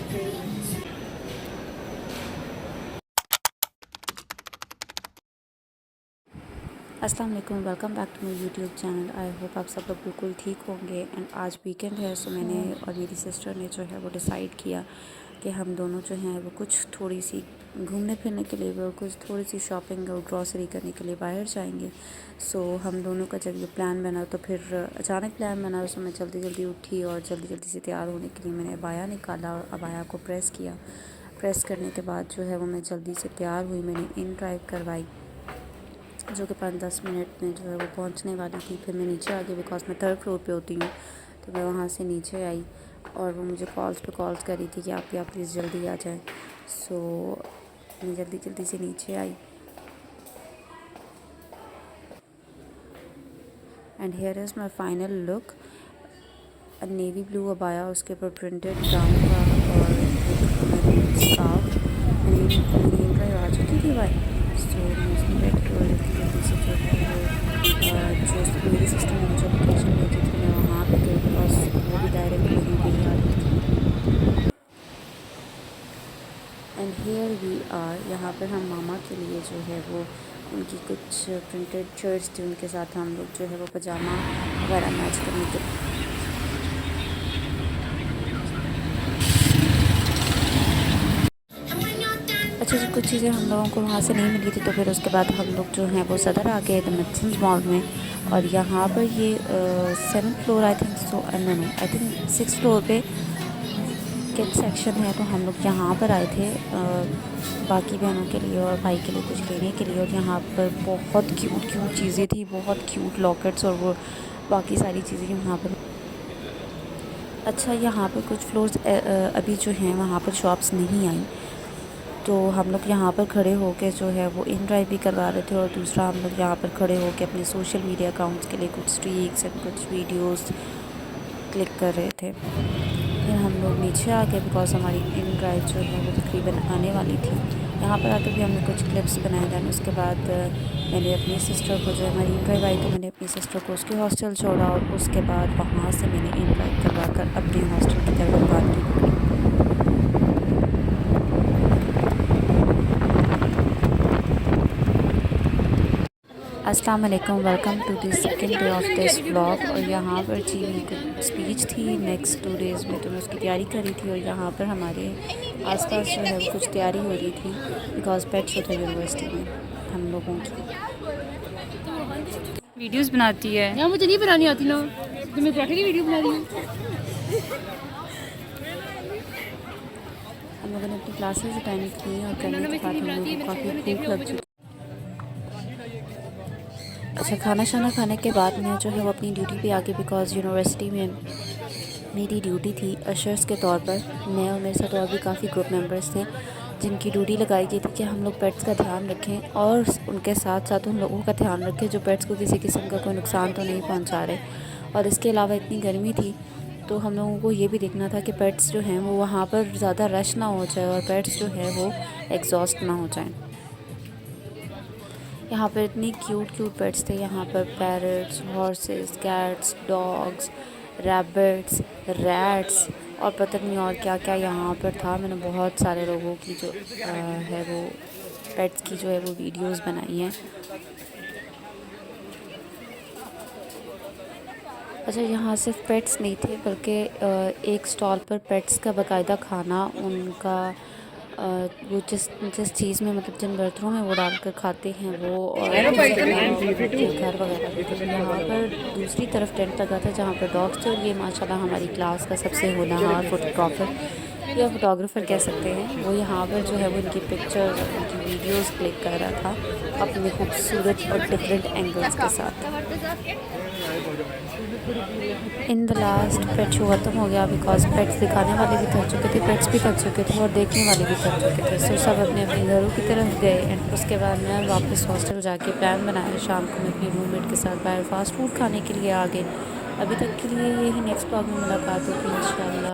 अस्सलाम वालेकुम, welcome back to my YouTube channel. I hope आप सब लोग बिल्कुल ठीक होंगे। एंड आज वीकेंड है, सो मैंने और मेरी सिस्टर ने जो है वो डिसाइड किया कि हम दोनों जो हैं वो कुछ थोड़ी सी घूमने फिरने के लिए और कुछ थोड़ी सी शॉपिंग और ग्रॉसरी करने के लिए बाहर जाएंगे। सो हम दोनों का जब ये प्लान बना तो फिर अचानक प्लान बना, तो मैं जल्दी जल्दी उठी और जल्दी जल्दी से तैयार होने के लिए मैंने अबाया निकाला और अबाया को प्रेस किया। प्रेस करने के बाद जो है वो मैं जल्दी से तैयार हुई। मैंने इन ड्राइव करवाई जो कि 5-10 मिनट में जो है वो पहुंचने वाली थी। फिर मैं नीचे आ गई बिकॉज मैं थर्ड फ्लोर पे होती हूँ, तो मैं वहाँ से नीचे आई और वो मुझे कॉल्स पे कॉल्स कर रही थी कि आप प्लीज़ जल्दी आ जाएं। सो मैं जल्दी जल्दी से नीचे आई and here is my final look. Navy blue अबाया, उसके ऊपर प्रिंटेड ब्राउन का और स्कार्फ। मेरी ड्राइव आ चुकी थी भाई। सो मैं उसमें बैठ और जल्दी से जो है वो जो मेरी सिस्टर ने मुझे लोकेशन भेजी थी मैं वहाँ पे गई बिकॉज वो भी डायरेक्ट वहीं पे ही आ रही थी। एंड हेयर वी आर, यहाँ पर हम मामा के लिए जो है वो उनकी कुछ प्रिंटेड शर्ट्स थी, उनके साथ हम लोग जो है वो पजामा वगैरह मैच करने के अच्छा जी। कुछ चीज़ें हम लोगों को वहाँ से नहीं मिली थी, तो फिर उसके बाद हम लोग जो हैं वो सदर आ गए द मेडिसिन मॉल में। और यहाँ पर ये 7th floor I think so no I think 6th floor पे किड सेक्शन है, तो हम लोग यहाँ पर आए थे बाकी बहनों के लिए और भाई के लिए कुछ लेने के लिए। और यहाँ पर बहुत क्यूट क्यूट चीज़ें थी, बहुत क्यूट लॉकेट्स और वो बाकी सारी चीज़ें यहाँ पर। अच्छा, यहाँ पर कुछ फ्लोर्स अभी जो हैं वहाँ पर शॉप्स नहीं आई, तो हम लोग यहाँ पर खड़े होकर जो है वो इन ड्राइव भी करवा रहे थे और दूसरा हम लोग यहाँ पर खड़े होकर अपने सोशल मीडिया अकाउंट्स के लिए कुछ स्ट्रीक्स एंड कुछ वीडियोस क्लिक कर रहे थे। फिर हम लोग नीचे आ गए बिकॉज हमारी इन ड्राइव जो है वो तकरीबन आने वाली थी। यहाँ पर आकर भी हमने कुछ क्लिप्स बनाए। दैन उसके बाद मैंने अपनी सिस्टर को, जो हमारी इन ड्राइव आई तो मैंने अपनी सिस्टर को उसके हॉस्टल छोड़ा और उसके बाद वहाँ से मैंने इन ड्राइव करवा कर अपने हॉस्टल की तरफ भागी। अस्सलाम वालेकुम, welcome to the second day of this vlog. और यहाँ पर जी मेरी स्पीच थी नेक्स्ट 2 डेज़ में, तो मैं उसकी तैयारी कर रही थी। और यहाँ पर हमारे आसपास जो है वो कुछ तैयारी हो रही थी बिकॉज पेट शो था यूनिवर्सिटी में हम लोगों की। वीडियोस बनाती है यार, मुझे नहीं बनानी आती ना, तो मैं पराठे की वीडियो बना रही हूँ। हम लोगों ने अपनी क्लासेस अटेंड की और करने के बाद हम लोगों को काफ़ी भूख लग चुकी। अच्छा, खाना शाना खाने के बाद मैं जो है वो अपनी ड्यूटी पे आ गई बिकॉज़ यूनिवर्सिटी में मेरी ड्यूटी थी अशर्स के तौर पर। मैं और मेरे साथ और भी काफ़ी ग्रुप मेंबर्स थे जिनकी ड्यूटी लगाई गई थी कि हम लोग पेट्स का ध्यान रखें और उनके साथ साथ उन लोगों का ध्यान रखें जो पेट्स को किसी किस्म का कोई नुकसान तो नहीं पहुंचा रहे। और इसके अलावा इतनी गर्मी थी तो हम लोगों को ये भी देखना था कि पेट्स जो हैं वो वहाँ पर ज़्यादा रश ना हो जाए और पेट्स जो है वो एग्जॉस्ट ना हो जाएँ। यहाँ पर इतनी क्यूट क्यूट पेट्स थे। यहाँ पर parrots, horses, cats, dogs, rabbits, rats और पता नहीं और क्या क्या यहाँ पर था। मैंने बहुत सारे लोगों की जो है वो पेट्स की जो है वो वीडियोस बनाई हैं। अच्छा, यहाँ सिर्फ पेट्स नहीं थे बल्कि एक स्टॉल पर पेट्स का बाकायदा खाना उनका वो जिस जिस चीज़ में मतलब जिन बर्तनों में वो डालकर खाते हैं वो और घर वगैरह भी थे। यहाँ पर दूसरी तरफ टेंट लगा था जहाँ पर डॉग्स थे और ये माशाल्लाह हमारी क्लास का सबसे होनहार फोटोग्राफर या फोटोग्राफ़र कह सकते हैं, वो यहाँ पर जो है वो इनकी पिक्चर उनकी वीडियोस क्लिक कर रहा था अपने खूबसूरत और डिफरेंट एंगल्स के साथ। In the last pet show ख़त्म हो गया बिकॉज पेट्स दिखाने वाले भी थक चुके थे, पेट्स भी थक चुके थे और देखने वाले भी थक चुके थे। सो सब अपने अपने घरों की तरफ गए एंड उसके बाद मैं वापस हॉस्टल जाके प्लान बनाया। शाम को मैं अपनी रूममेट के साथ बाहर फास्ट फूड खाने के लिए आ गए। अभी तक के लिए यही नेक्स्ट ब्लॉग में मुलाकात होगी इंशाल्लाह।